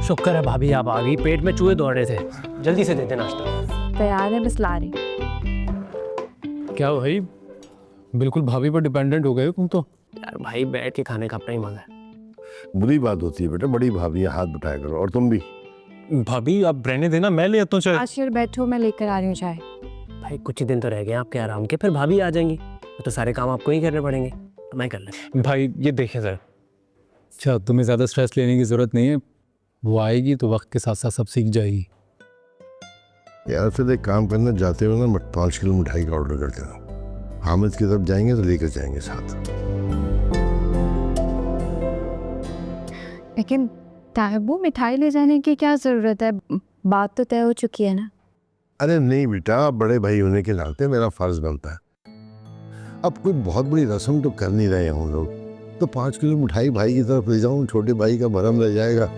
शुक्र है भाभी आप आ गई, पेट में चूहे दौड़ रहे थे। जल्दी से दे दे नाश्ता। तैयार है, बस ला रही। क्या भाई, बिल्कुल भाभी पर डिपेंडेंट हो गए हो तुम तो। यार भाई बैठ के खाने का अपना ही मजा है। बुरी बात होती है बेटा, बड़ी भाभी है, हाथ बिठाया करो। और तुम भी भाभी आप रहने देना, मैं ले आता हूँ चाय। आशिर बैठो, मैं लेकर आ रही हूँ चाय। भाई कुछ ही दिन तो रह गए आपके आराम के, फिर भाभी आ जाएंगी तो सारे काम आपको ही करने पड़ेंगे, तो मैं कर ले। भाई ये देखें सर, अच्छा तुम्हें ज़्यादा स्ट्रेस लेने की ज़रूरत नहीं है, वो आएगी तो वक्त के साथ साथ सब सीख जाएगी। यार फिर एक काम करना, जाते हुए ना 5 किलो मिठाई का ऑर्डर कर देना। हामिद की तरफ जाएंगे तो लेकर जाएंगे साथ। लेकिन ताहबू, मिठाई ले जाने की क्या ज़रूरत है? बात तो तय हो चुकी है ना। अरे नहीं बेटा, बड़े भाई होने के नाते मेरा फर्ज बनता है। अब कोई बहुत बड़ी रस्म तो कर नहीं रहे हम लोग, तो 5 किलो मिठाई भाई की तरफ ले जाऊं, छोटे भाई का भरम रह जाएगा।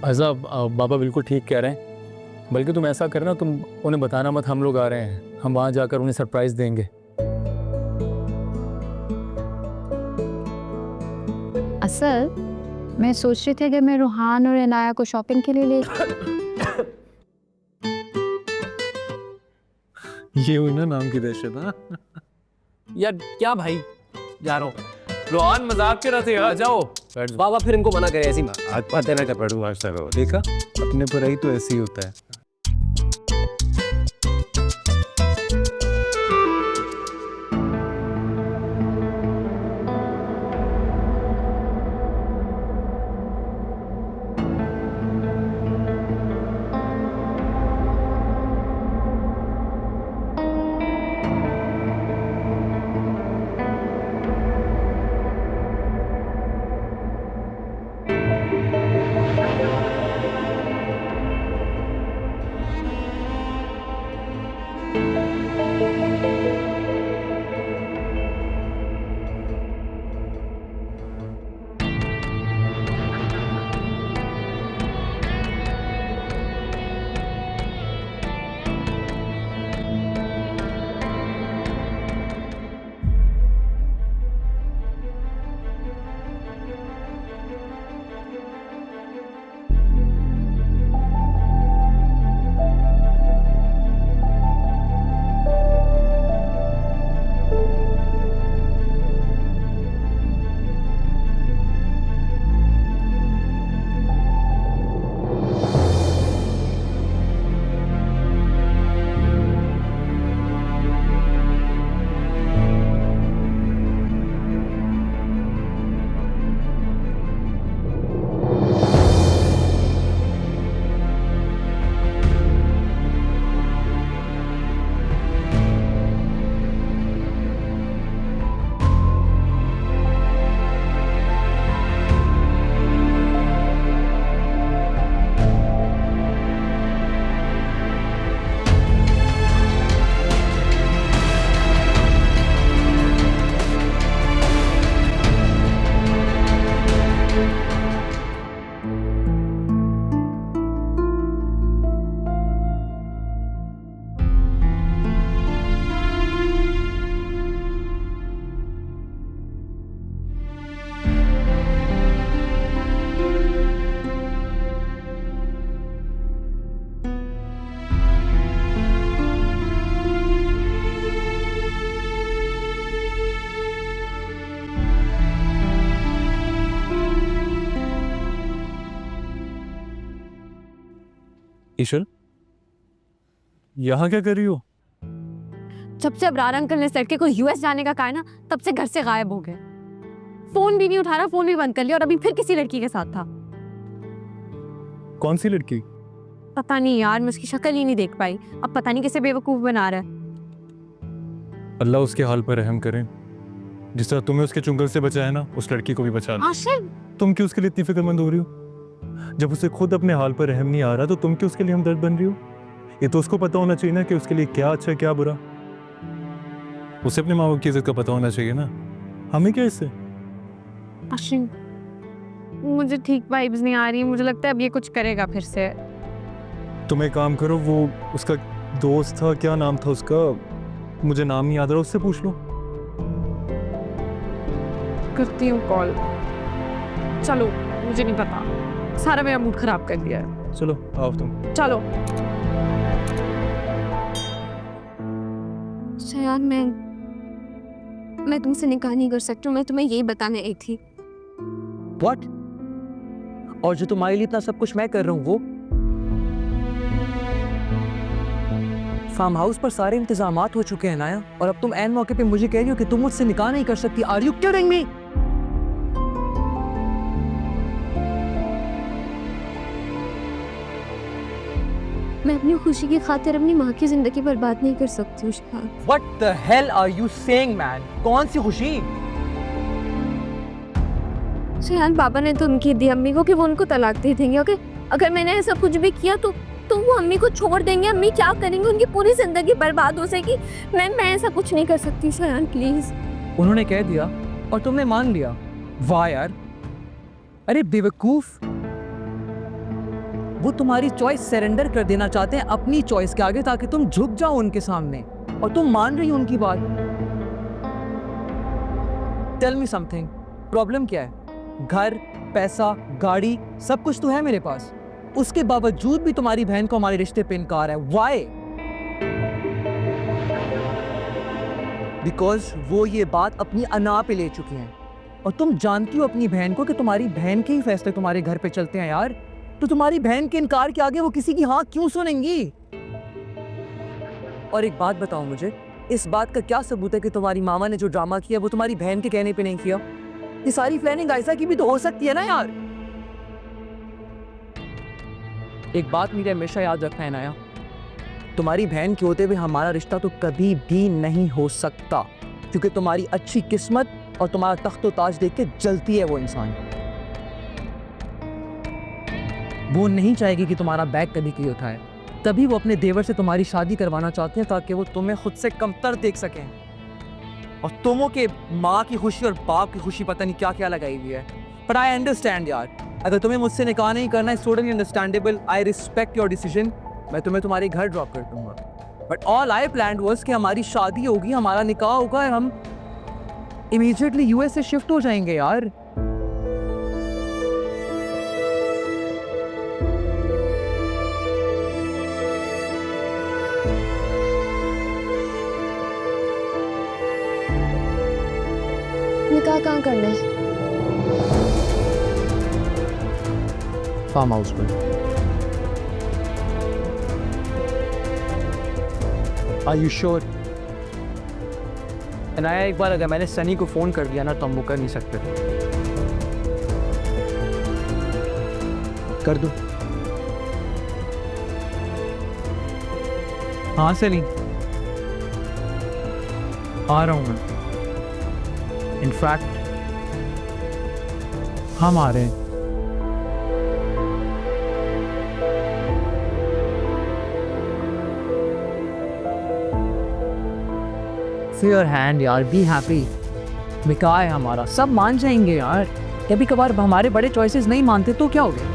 अज़ब बाबा बिल्कुल ठीक कह रहे हैं, बल्कि तुम ऐसा करना, तुम उन्हें बताना मत हम लोग आ रहे हैं, हम वहाँ जाकर उन्हें सरप्राइज़ देंगे। असल मैं सोच रही थी कि मैं रूहान और इनाया को शॉपिंग के लिए ले। ये हुई ना नाम की दहशत। हाँ यार क्या भाई, जा रहा हूँ। रोहान मजाक कर रहे थे, आ जाओ। बाबा फिर इनको मना करे ऐसी बात। आज बात देना कर पड़ूंगा सर, देखा अपने पर ही तो ऐसे ही होता है। ईशल, यहाँ क्या कर रही हो? जब से अबरार अंकल ने लड़के को यूएस जाने का कहा ना, तब से घर से गायब हो गए। फोन भी नहीं उठा रहा, फोन भी बंद कर लिया, और अभी फिर किसी लड़की के साथ था। कौन सी लड़की? पता नहीं यार, मैं उसकी शक्ल ही नहीं देख पाई। अब पता नहीं किसे बेवकूफ बना रहा है। अल्लाह उसके हाल पर रहम करे। जिस तरह तुम्हें उसके चुंगल से बचाया ना, उस लड़की को भी बचा लो। आशिर, तुम क्यों उसके लिए इतनी फिक्रमंद हो रही हो? जब उसे खुद अपने हाल पर रहम नहीं आ रहा, तो तुम क्यों उसके लिए हमदर्द बन रही हो? ये तो उसको पता होना चाहिए ना कि उसके लिए क्या अच्छा है क्या बुरा। उसे अपने माँ बाप की इज्जत का पता होना चाहिए ना, हमें क्या इससे? आशिर, मुझे ठीक वाइब्स नहीं आ रही। मुझे लगता है अब ये कुछ करेगा फिर से। तुम एक काम करो, वो उसका दोस्त था, क्या नाम था उसका, मुझे नाम नहीं याद रहा, उससे पूछ लो। करती हूँ कॉल। चलो, मुझे नहीं पता, सारा मेरा मूड खराब कर दिया है। चलो आओ तुम। चलो। शायद मैं तुमसे निकाह नहीं कर सकती हूँ, मैं तुम्हें यही बताने आई थी। व्हाट? और जो तुम्हारे लिए इतना सब कुछ मैं कर रहा हूँ वो? फार्म हाउस पर सारे इंतजामात हो चुके हैं नाया, और अब तुम ऐन मौके पे मुझे कह रही हो कि तुम मुझसे निकाह नहीं कर सकती। Are you kidding me? मैं अपनी खुशी की खातिर अपनी माँ की जिंदगी बर्बाद नहीं कर सकती हूँ शायद। What the hell are you saying, man? कौन सी खुशी? शायद पापा ने तो उनकी दी अम्मी को कि वो उनको तलाक दे देंगे। ओके, अगर मैंने ऐसा कुछ भी किया तो वो अम्मी को छोड़ देंगे। अम्मी क्या करेंगे? उनकी पूरी जिंदगी बर्बाद हो जाएगी। मैं ऐसा कुछ नहीं कर सकती शायद, प्लीज। उन्होंने कह दिया और तुमने मान लिया। वाह यार, अरे बेवकूफ, वो तुम्हारी चॉइस सरेंडर कर देना चाहते हैं अपनी चॉइस के आगे, ताकि तुम झुक जाओ उनके सामने, और तुम मान रही हो उनकी बात। टेल मी समथिंग, प्रॉब्लम क्या है? घर, पैसा, गाड़ी, सब कुछ तो है मेरे पास, उसके बावजूद भी तुम्हारी बहन को हमारे रिश्ते पे इनकार है। व्हाई? बिकॉज वो ये बात अपनी अना पे ले चुकी हैं, और तुम जानती हो अपनी बहन को कि तुम्हारी बहन के ही फैसले तुम्हारे घर पे चलते हैं यार। तो तुम्हारी बहन के इनकार के आगे वो किसी की हाँ क्यों सुनेंगी? और एक बात बताओ मुझे, इस बात का क्या सबूत है कि तुम्हारी मामा ने जो ड्रामा किया वो तुम्हारी बहन के कहने पे नहीं किया? ये सारी प्लानिंग आयशा की भी तो हो सकती है ना यार। एक बात मेरे हमेशा याद रखना है नाया, तुम्हारी बहन के होते हुए हमारा रिश्ता तो कभी भी नहीं हो सकता, क्योंकि तुम्हारी अच्छी किस्मत और तुम्हारा तख्तो ताज देख के जलती है वो इंसान। वो नहीं चाहेगी कि तुम्हारा बैग कभी कोई उठाए, तभी वो अपने देवर से तुम्हारी शादी करवाना चाहते हैं, ताकि वो तुम्हें खुद से कमतर देख सकें। और तुमों के माँ की खुशी और बाप की खुशी पता नहीं क्या क्या लगाई हुई है। पर आई अंडरस्टैंड यार, अगर तुम्हें मुझसे निकाह नहीं करना है, totally understandable, I respect your decision. मैं तुम्हें तुम्हारे घर ड्रॉप कर दूंगा, but all I planned was कि हमारी शादी होगी, हमारा निकाह होगा और हम इमीडिएटली यूएस से शिफ्ट हो जाएंगे यार। निकाह कहाँ करना है? फार्म हाउस में। Are you sure? अनाया, एक बार अगर मैंने सनी को फोन कर दिया ना तो हम वो कर नहीं सकते। कर दूं? हाँ सनी, आ रहा हूँ मैं। इनफैक्ट हम आ रहे हैं। योर हैंड यार, बी हैप्पी। निकाह है हमारा, सब मान जाएंगे यार। कभी कभार हमारे बड़े चॉइसेस नहीं मानते तो क्या हो गया?